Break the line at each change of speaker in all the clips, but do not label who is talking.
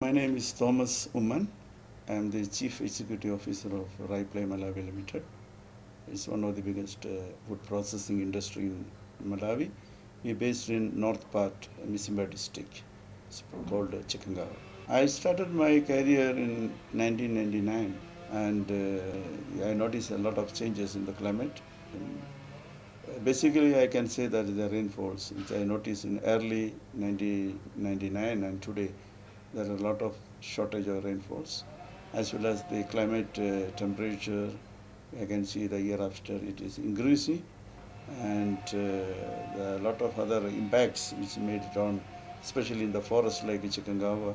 My name is Thomas Umman. I am the Chief Executive Officer of Raiply Malawi Ltd. It's one of the biggest food processing industry in Malawi. We are based in North Part, Misimba district. It's called Chikangawa. I started my career in 1999 and I noticed a lot of changes in the climate. Basically, I can say that the rainfalls, which I noticed in early 1999 and today, there are a lot of shortage of rainfalls, as well as the climate temperature. I can see the year after it is increasing, and there are a lot of other impacts which made it on, especially in the forest like Chikangawa,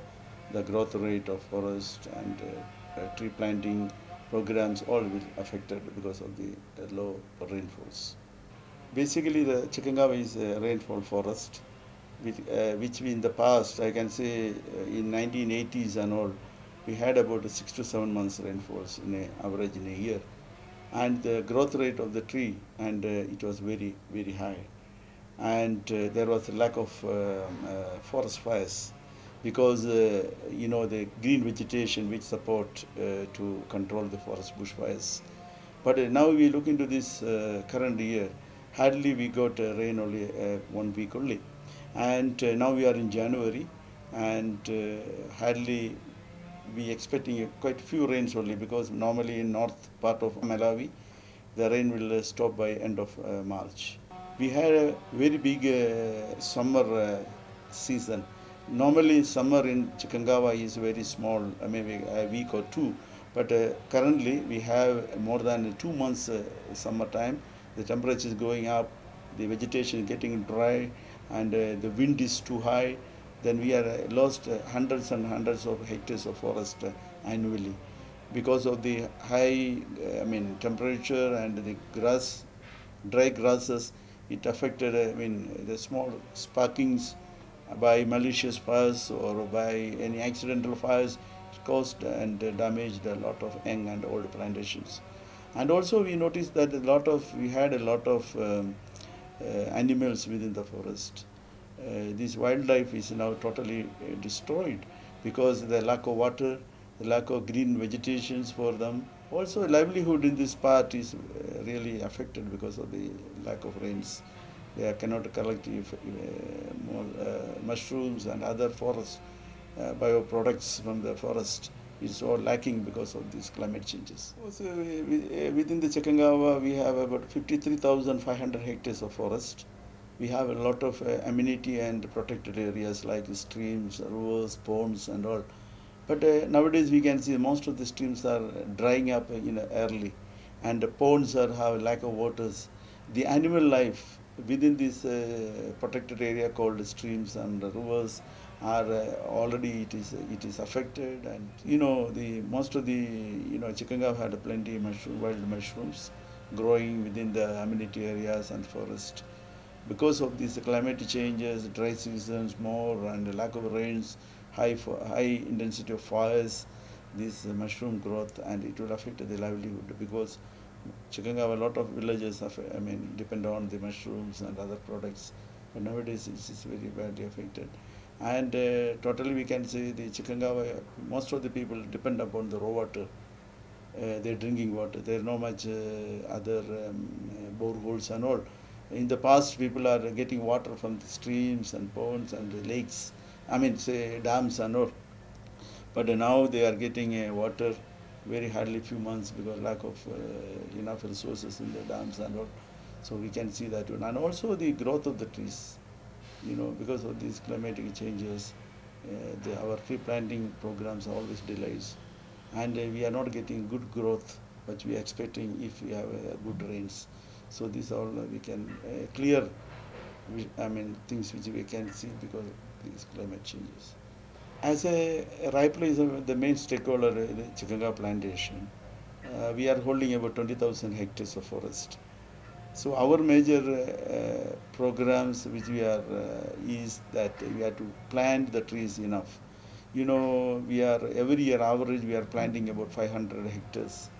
the growth rate of forest and tree planting programs all will affected because of the low rainfalls. Basically, the Chikangawa is a rainfall forest, which we in the past, I can say in 1980s and all, we had about 6 to 7 months rainfalls in a average in a year. And the growth rate of the tree, and it was very, very high. And there was a lack of forest fires because, the green vegetation which support to control the forest bushfires. But now we look into this current year, hardly we got rain only 1 week only. And now we are in January, and hardly we expecting quite few rains only because normally in north part of Malawi, the rain will stop by end of March. We had a very big summer season. Normally summer in Chikangawa is very small, maybe a week or two. But currently we have more than 2 months summertime. The temperature is going up, the vegetation is getting dry, and the wind is too high. Then we are lost hundreds and hundreds of hectares of forest annually because of the high temperature and the grass, dry grasses. It affected the small sparkings by malicious fires or by any accidental fires. It caused and damaged a lot of young and old plantations. And also we noticed that we had a lot of animals within the forest. This wildlife is now totally destroyed because the lack of water, the lack of green vegetations for them. Also, livelihood in this part is really affected because of the lack of rains. They cannot collect mushrooms and other forest bioproducts from the forest. It's all lacking because of these climate changes. Also, within the Chikangawa, we have about 53,500 hectares of forest. We have a lot of amenity and protected areas like streams, rivers, ponds and all. But nowadays we can see most of the streams are drying up early, and the ponds have lack of waters. The animal life within this protected area called streams and rivers are already it is affected. And the most of the Chikangawa had plenty wild mushrooms growing within the amenity areas and forest. Because of these climate changes, dry seasons more and lack of rains, high intensity of fires, this mushroom growth, and it will affect the livelihood because Chikangawa, a lot of villages depend on the mushrooms and other products. But nowadays it is very badly affected. And totally we can say the Chikangawa, most of the people depend upon the raw water, their drinking water. There are no much other boreholes and all. In the past, people are getting water from the streams and ponds and the lakes, say dams and all. But now they are getting water very hardly few months because lack of enough resources in the dams and all. So we can see that one. And also the growth of the trees, because of these climatic changes, our tree planting programs are always delays. And we are not getting good growth, but we are expecting if we have good rains. So these all we can clear, things which we can see because of these climate changes. As a Raiply is the main stakeholder in the Chikangawa plantation, we are holding about 20,000 hectares of forest. So our major programs which we are is that we have to plant the trees enough. We are every year average we are planting about 500 hectares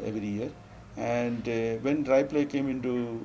every year. And when Raiply came into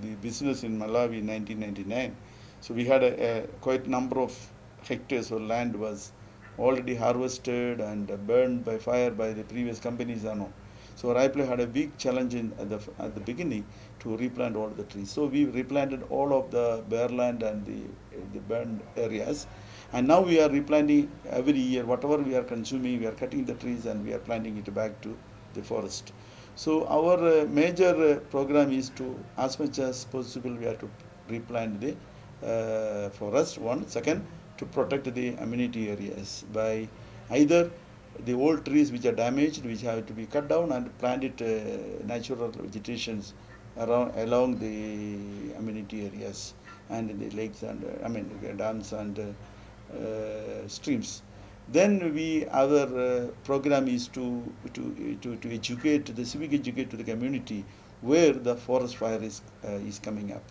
the business in Malawi in 1999, so we had a quite number of hectares of land was already harvested and burned by fire by the previous companies are known. So Raiply had a big challenge at the beginning to replant all the trees. So we replanted all of the bare land and the burned areas. And now we are replanting every year. Whatever we are consuming, we are cutting the trees and we are planting it back to the forest. So our major program is to, as much as possible, we have to replant the forest. One, second, to protect the amenity areas by either the old trees which are damaged, which have to be cut down and planted natural vegetations along the amenity areas and in the lakes and dams and streams. Then our program is to educate the civic educate to the community where the forest fire is coming up.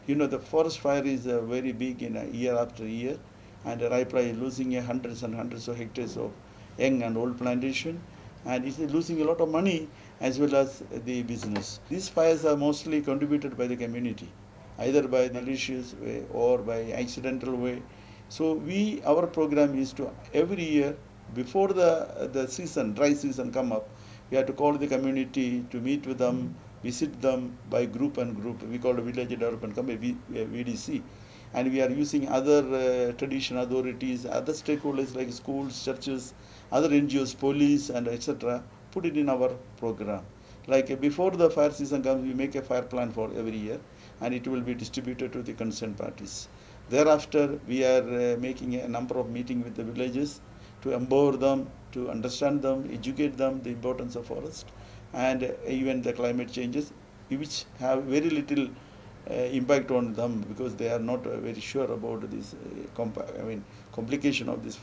You know, the forest fire is very big in year after year, and Raiply is losing hundreds and hundreds of hectares of young and old plantation, and it's losing a lot of money as well as the business. These fires are mostly contributed by the community, either by the malicious way or by accidental way. So our program is to every year before the season, dry season come up, we have to call the community to meet with them, visit them by group and group. We call it Village Development Company, VDC. And we are using other tradition authorities, other stakeholders like schools, churches, other NGOs, police, and etc. Put it in our program. Like before the fire season comes, we make a fire plan for every year, and it will be distributed to the concerned parties. Thereafter, we are making a number of meetings with the villages to empower them, to understand them, educate them the importance of forest, and even the climate changes, which have very little impact on them because they are not very sure about this complication of this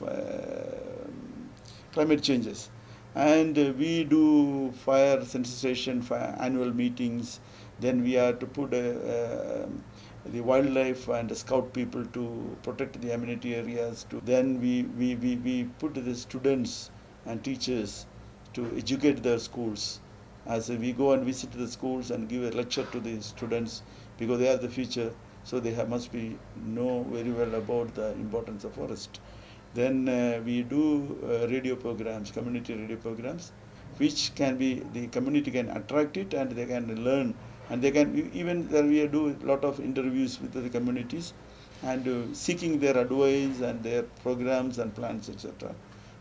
climate changes. And we do fire sensitization, annual meetings. Then we are to put the wildlife and scout people to protect the amenity areas. Then we put the students and teachers to educate their schools. As we go and visit the schools and give a lecture to the students, because they are the future, so they must know very well about the importance of forest. Then we do radio programs, community radio programs, which the community can attract it and they can learn, and they can even we do a lot of interviews with the communities and seeking their advice and their programs and plans, etc.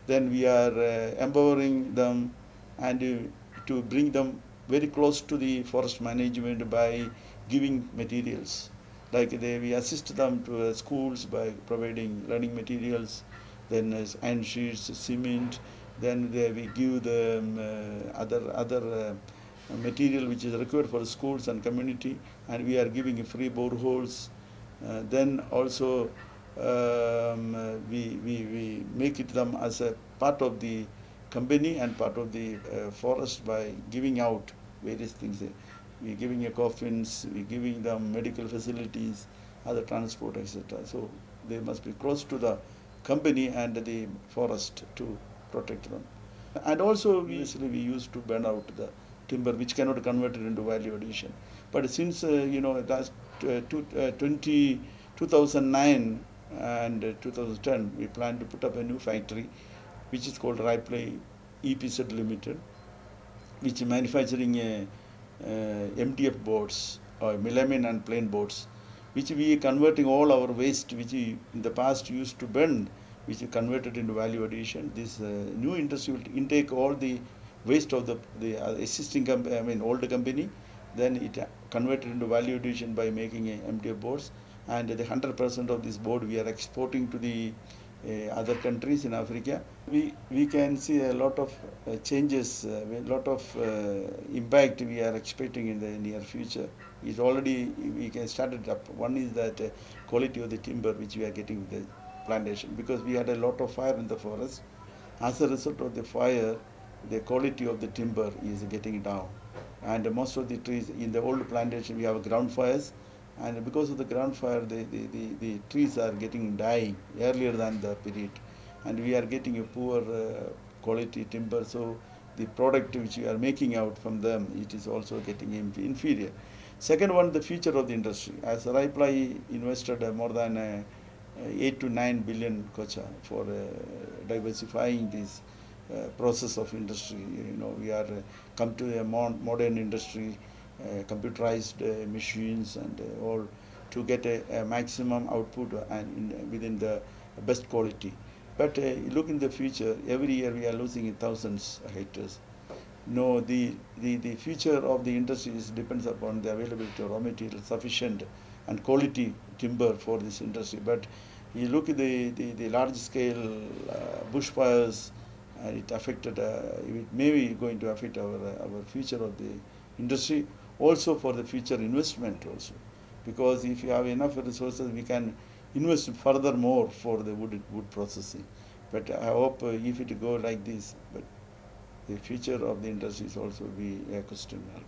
Then we are empowering them and to bring them very close to the forest management by giving materials. Like we assist them to schools by providing learning materials, then iron sheets, cement, then we give them other material which is required for schools and community, and we are giving free boreholes. Then also we make it them as a part of the company and part of the forest by giving out various things. We're giving coffins, we're giving them medical facilities, other transport, etc. So they must be close to the company and the forest to protect them. And also, we used to burn out the timber, which cannot be converted into value addition. But since, last 2009 and 2010, we plan to put up a new factory, which is called Raiply EPZ Limited, which is manufacturing MDF boards or melamine and plain boards, which we are converting all our waste, which we in the past used to burn, which is converted into value addition. This new industry will intake all the waste of the existing older company, then it converted into value addition by making MDF boards, and the 100% of this board we are exporting to the other countries in Africa. We can see a lot of changes, a lot of impact we are expecting in the near future. It's already, we can start it up. One is that quality of the timber which we are getting with the plantation, because we had a lot of fire in the forest. As a result of the fire, the quality of the timber is getting down. And most of the trees in the old plantation, we have ground fires, and because of the ground fire, the trees are dying earlier than the period, and we are getting a poor quality timber. So the product which we are making out from them, it is also getting inferior. Second one, the future of the industry. As Raiply invested more than 8 to 9 billion kocha for diversifying this process of industry. We are come to a modern industry, computerized machines and all to get a maximum output and within the best quality. But look in the future, every year we are losing thousands of hectares. No, the future of the industry depends upon the availability of raw material, sufficient and quality timber for this industry. But you look at the large scale bushfires, and it affected, it may be going to affect our future of the industry, also for the future investment also. Because if you have enough resources, we can invest further more for the wood processing. But I hope if it go like this, but the future of the industry is also be a question mark.